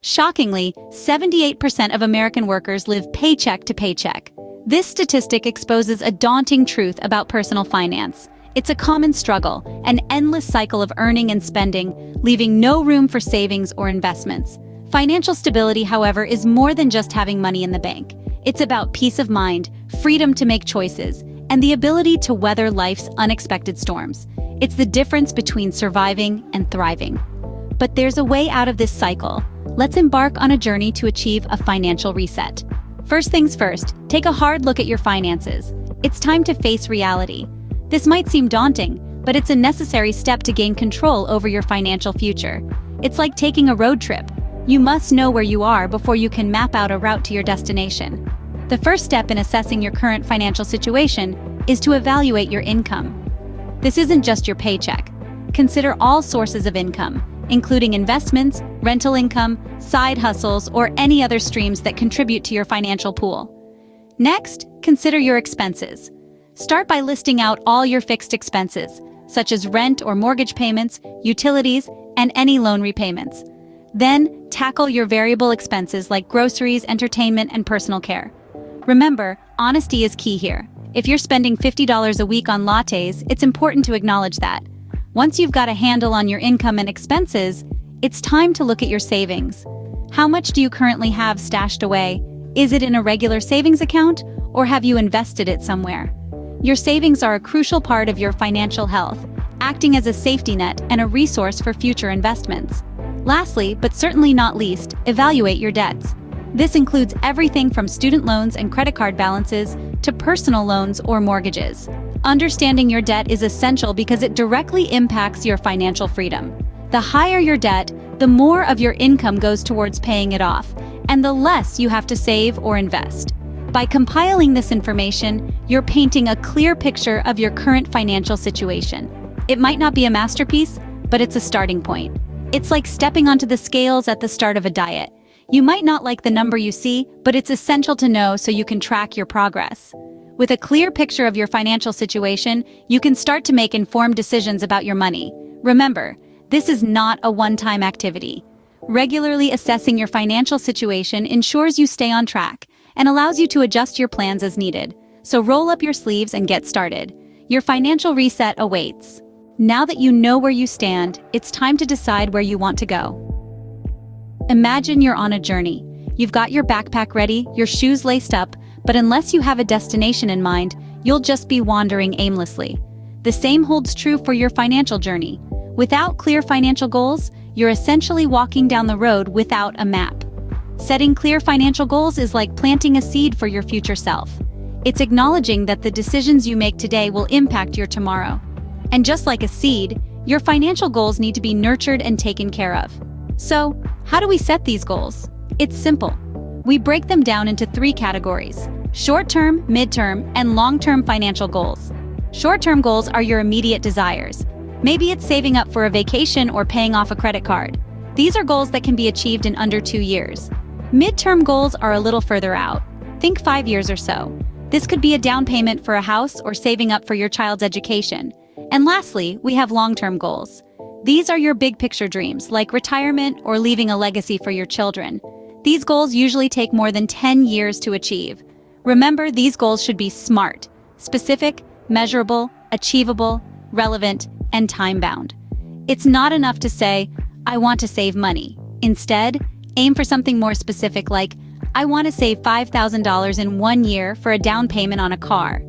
Shockingly, 78% of American workers live paycheck to paycheck. This statistic exposes a daunting truth about personal finance. It's a common struggle, an endless cycle of earning and spending, leaving no room for savings or investments. Financial stability, however, is more than just having money in the bank. It's about peace of mind, freedom to make choices, and the ability to weather life's unexpected storms. It's the difference between surviving and thriving. But there's a way out of this cycle. Let's embark on a journey to achieve a financial reset. First things first, take a hard look at your finances. It's time to face reality. This might seem daunting, but it's a necessary step to gain control over your financial future. It's like taking a road trip. You must know where you are before you can map out a route to your destination. The first step in assessing your current financial situation is to evaluate your income. This isn't just your paycheck. Consider all sources of income, including investments, rental income, side hustles, or any other streams that contribute to your financial pool. Next, consider your expenses. Start by listing out all your fixed expenses, such as rent or mortgage payments, utilities, and any loan repayments. Then, tackle your variable expenses like groceries, entertainment, and personal care. Remember, honesty is key here. If you're spending $50 a week on lattes, it's important to acknowledge that. Once you've got a handle on your income and expenses, it's time to look at your savings. How much do you currently have stashed away? Is it in a regular savings account, or have you invested it somewhere? Your savings are a crucial part of your financial health, acting as a safety net and a resource for future investments. Lastly, but certainly not least, evaluate your debts. This includes everything from student loans and credit card balances to personal loans or mortgages. Understanding your debt is essential because it directly impacts your financial freedom. The higher your debt, the more of your income goes towards paying it off, and the less you have to save or invest. By compiling this information, you're painting a clear picture of your current financial situation. It might not be a masterpiece, but it's a starting point. It's like stepping onto the scales at the start of a diet. You might not like the number you see, but it's essential to know so you can track your progress. With a clear picture of your financial situation, you can start to make informed decisions about your money. Remember, this is not a one-time activity. Regularly assessing your financial situation ensures you stay on track and allows you to adjust your plans as needed. So roll up your sleeves and get started. Your financial reset awaits. Now that you know where you stand, it's time to decide where you want to go. Imagine you're on a journey. You've got your backpack ready, your shoes laced up, but unless you have a destination in mind, you'll just be wandering aimlessly. The same holds true for your financial journey. Without clear financial goals, you're essentially walking down the road without a map. Setting clear financial goals is like planting a seed for your future self. It's acknowledging that the decisions you make today will impact your tomorrow. And just like a seed, your financial goals need to be nurtured and taken care of. So, how do we set these goals? It's simple. We break them down into 3 categories: short-term, mid-term, and long-term financial goals. Short-term goals are your immediate desires. Maybe it's saving up for a vacation or paying off a credit card. These are goals that can be achieved in under 2 years. Mid-term goals are a little further out. Think 5 years or so. This could be a down payment for a house or saving up for your child's education. And lastly, we have long-term goals. These are your big picture dreams, like retirement or leaving a legacy for your children. These goals usually take more than 10 years to achieve. Remember, these goals should be SMART: specific, measurable, achievable, relevant, and time-bound. It's not enough to say, I want to save money. Instead, aim for something more specific like, I want to save $5,000 in 1 year for a down payment on a car.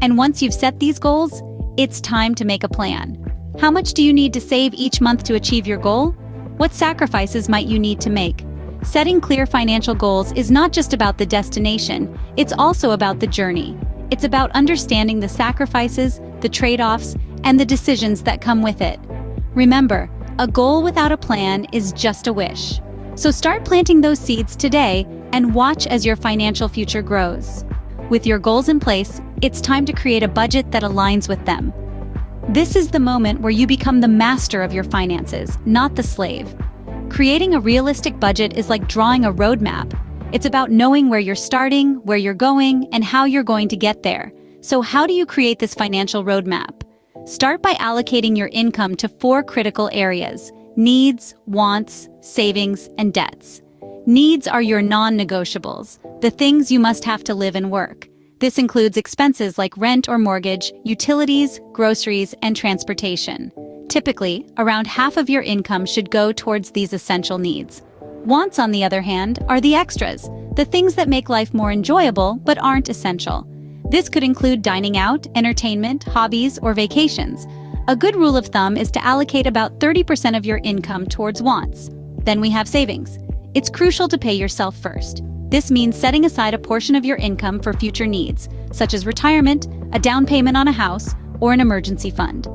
And once you've set these goals, it's time to make a plan. How much do you need to save each month to achieve your goal? What sacrifices might you need to make? Setting clear financial goals is not just about the destination, it's also about the journey. It's about understanding the sacrifices, the trade-offs, and the decisions that come with it. Remember, a goal without a plan is just a wish. So start planting those seeds today and watch as your financial future grows. With your goals in place, it's time to create a budget that aligns with them. This is the moment where you become the master of your finances, not the slave. Creating a realistic budget is like drawing a roadmap. It's about knowing where you're starting, where you're going, and how you're going to get there. So how do you create this financial roadmap? Start by allocating your income to 4 critical areas: needs, wants, savings, and debts. Needs are your non-negotiables, the things you must have to live and work. This includes expenses like rent or mortgage, utilities, groceries, and transportation. Typically, around half of your income should go towards these essential needs. Wants, on the other hand, are the extras, the things that make life more enjoyable but aren't essential. This could include dining out, entertainment, hobbies, or vacations. A good rule of thumb is to allocate about 30% of your income towards wants. Then we have savings. It's crucial to pay yourself first. This means setting aside a portion of your income for future needs, such as retirement, a down payment on a house, or an emergency fund.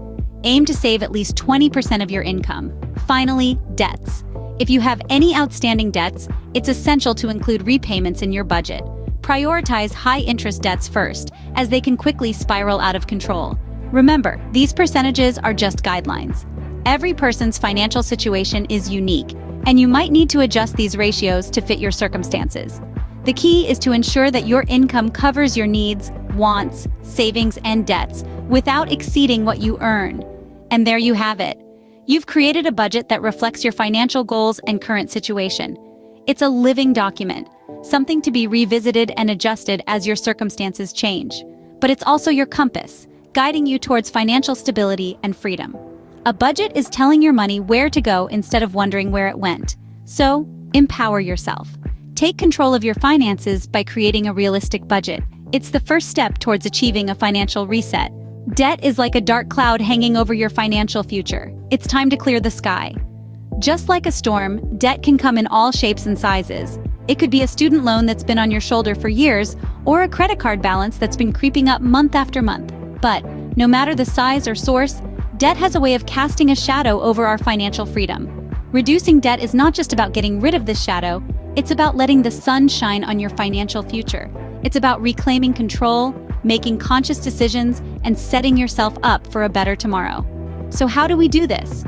Aim to save at least 20% of your income. Finally, debts. If you have any outstanding debts, it's essential to include repayments in your budget. Prioritize high-interest debts first, as they can quickly spiral out of control. Remember, these percentages are just guidelines. Every person's financial situation is unique, and you might need to adjust these ratios to fit your circumstances. The key is to ensure that your income covers your needs, wants, savings, and debts without exceeding what you earn. And there you have it. You've created a budget that reflects your financial goals and current situation. It's a living document, something to be revisited and adjusted as your circumstances change. But it's also your compass, guiding you towards financial stability and freedom. A budget is telling your money where to go instead of wondering where it went. So, empower yourself. Take control of your finances by creating a realistic budget. It's the first step towards achieving a financial reset. Debt is like a dark cloud hanging over your financial future. It's time to clear the sky. Just like a storm, debt can come in all shapes and sizes. It could be a student loan that's been on your shoulder for years, or a credit card balance that's been creeping up month after month. But, no matter the size or source, debt has a way of casting a shadow over our financial freedom. Reducing debt is not just about getting rid of this shadow, it's about letting the sun shine on your financial future. It's about reclaiming control, making conscious decisions, and setting yourself up for a better tomorrow. So how do we do this?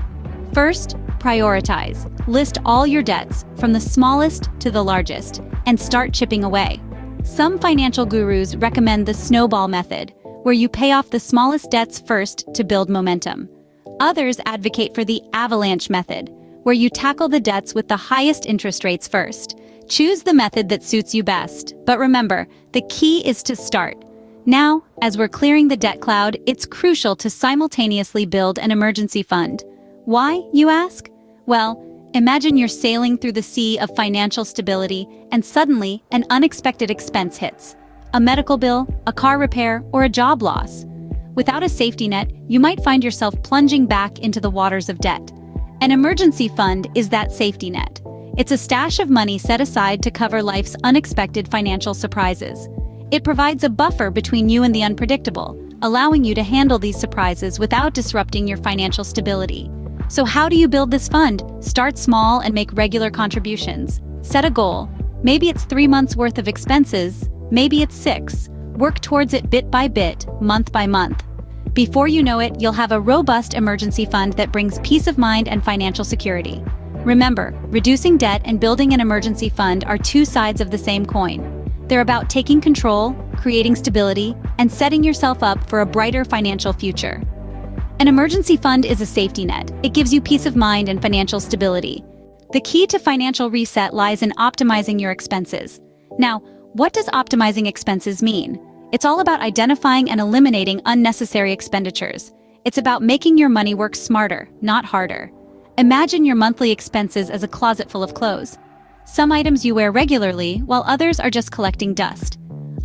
First, prioritize. List all your debts, from the smallest to the largest, and start chipping away. Some financial gurus recommend the snowball method, where you pay off the smallest debts first to build momentum. Others advocate for the avalanche method, where you tackle the debts with the highest interest rates first. Choose the method that suits you best, but remember, the key is to start. Now, as we're clearing the debt cloud, it's crucial to simultaneously build an emergency fund. Why, you ask? Well, imagine you're sailing through the sea of financial stability, and suddenly an unexpected expense hits. A medical bill, a car repair, or a job loss. Without a safety net, you might find yourself plunging back into the waters of debt. An emergency fund is that safety net. It's a stash of money set aside to cover life's unexpected financial surprises. It provides a buffer between you and the unpredictable, allowing you to handle these surprises without disrupting your financial stability. So how do you build this fund? Start small and make regular contributions. Set a goal. Maybe it's 3 months' worth of expenses. Maybe it's 6. Work towards it bit by bit, month by month. Before you know it, you'll have a robust emergency fund that brings peace of mind and financial security. Remember, reducing debt and building an emergency fund are two sides of the same coin. They're about taking control, creating stability, and setting yourself up for a brighter financial future. An emergency fund is a safety net. It gives you peace of mind and financial stability. The key to financial reset lies in optimizing your expenses. Now, what does optimizing expenses mean? It's all about identifying and eliminating unnecessary expenditures. It's about making your money work smarter, not harder. Imagine your monthly expenses as a closet full of clothes. Some items you wear regularly, while others are just collecting dust.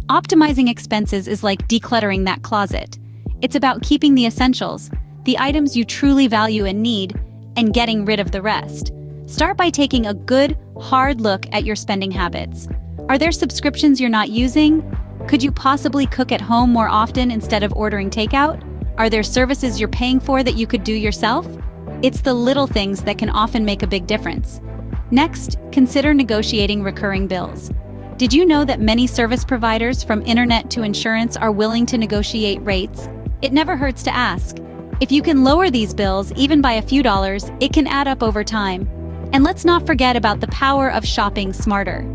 Optimizing expenses is like decluttering that closet. It's about keeping the essentials, the items you truly value and need, and getting rid of the rest. Start by taking a good, hard look at your spending habits. Are there subscriptions you're not using? Could you possibly cook at home more often instead of ordering takeout? Are there services you're paying for that you could do yourself? It's the little things that can often make a big difference. Next, consider negotiating recurring bills. Did you know that many service providers, from internet to insurance, are willing to negotiate rates? It never hurts to ask. If you can lower these bills, even by a few dollars, it can add up over time. And let's not forget about the power of shopping smarter.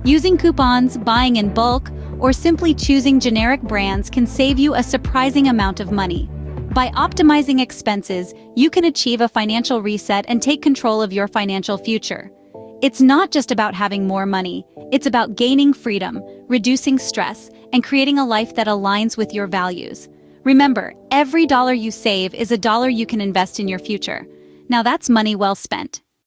Using coupons, buying in bulk, or simply choosing generic brands can save you a surprising amount of money. By optimizing expenses, you can achieve a financial reset and take control of your financial future. It's not just about having more money, it's about gaining freedom, reducing stress, and creating a life that aligns with your values. Remember, every dollar you save is a dollar you can invest in your future. Now that's money well spent.